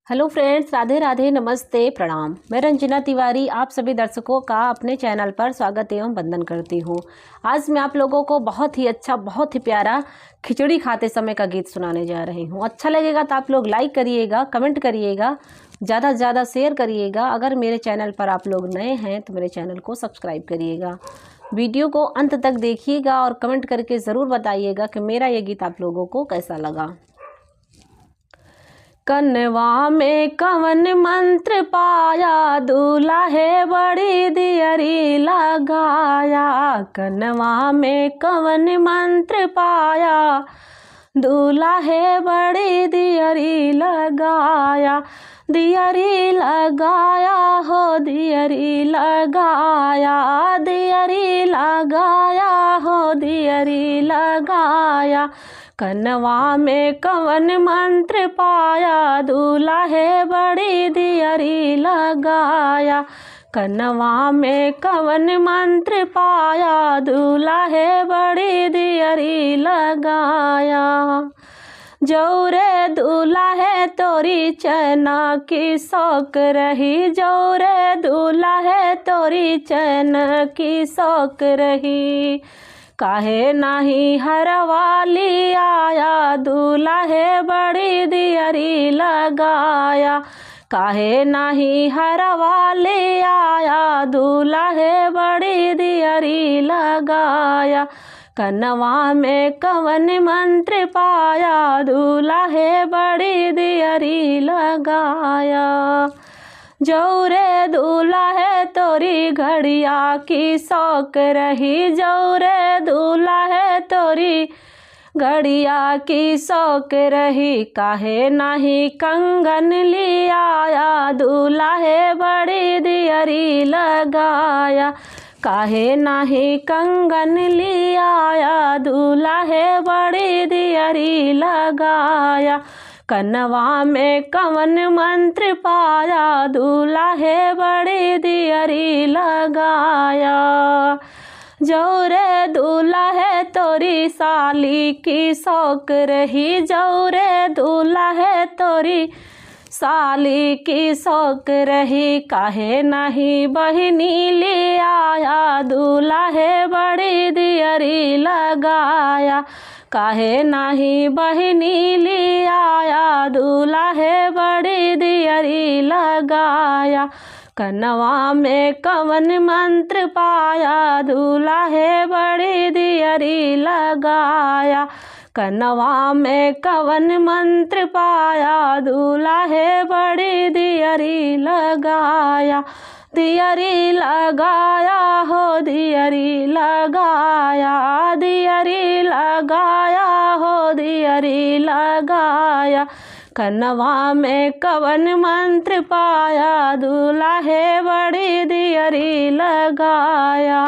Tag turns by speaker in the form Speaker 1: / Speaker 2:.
Speaker 1: Hello friends, Radhe Radhe, नमस्ते, प्रणाम। मैं रंजना तिवारी आप सभी दर्शकों का अपने चैनल पर स्वागत एवं वंदन करती हूँ। आज मैं आप लोगों को बहुत ही अच्छा, बहुत ही प्यारा खिचड़ी खाते समय का गीत सुनाने जा रही हूँ। अच्छा लगेगा तो आप लोग लाइक करिएगा, कमेंट करिएगा, ज़्यादा से ज़्यादा शेयर करिएगा। अगर मेरे चैनल पर आप लोग नए हैं तो मेरे चैनल को सब्सक्राइब करिएगा। वीडियो को अंत तक देखिएगा और कमेंट करके ज़रूर बताइएगा कि मेरा ये गीत आप लोगों को कैसा लगा। कनवा में कवन मंत्र पाया, दूल्हा है बड़ी दियरी लगाया। कनवा में कवन मंत्र पाया, दूल्हा है बड़ी दियरी लगाया। दियरी लगाया हो, दियरी लगाया, दियरी लगाया हो, दियरी लगाया। कनवा में कवन मंत्र पाया, दूल्हा है बड़ी दियरी लगाया। कनवा में कवन मंत्र पाया, दूल्हा है बड़ी दियरी लगाया। जौरे दूल्हा है तोरी चना की शौक रही, जौरे दूल्हा है तोरी चना की शौक रही। काहे नाही हरवाली आया, दूल्हा है बड़ी दियरी लगाया। काहे नाही हरवाली आया, दूल्हा है बड़ी दियरी लगाया। कनवा में कवन मंत्र पाया, दूल्हा है बड़ी दियरी लगाया। जौरे दूल्हा है तोरी घड़िया की शौक रही, जौरे दूल्हा है तोरी घड़िया की शौक रही। काहे नाही कंगन ली आया, दूल्हा है बड़ी दियरी लगाया। काहे नाही कंगन ली आया, दूल्हा है बड़ी दियरी लगाया। कनवा में कवन मंत्र पाया, दूल्हा है बड़ी दियरी लगाया। जौरे दूल्हा है तोरी साली की शौक रही, जौरे दूल्हा है तोरी साली की शौक रही। काहे नहीं बहिनी ले आया, दूल्हा है बड़ी दियरी लगाया। काहे नहीं बहिनी ले आया, दूल्हा है बड़ी दियरी लगाया। कनवा में कवन मंत्र पाया, दूल्हा है बड़ी दियरी लगाया। कनवा में कवन मंत्र पाया, दूल्हा है बड़ी दियरी लगाया। दियरी लगाया हो, दियरी लगाया, दियरी लगाया हो, दियरी लगाया। कनवा में कवन मंत्र पाया, दूल्हा है बड़ी दियरी लगाया।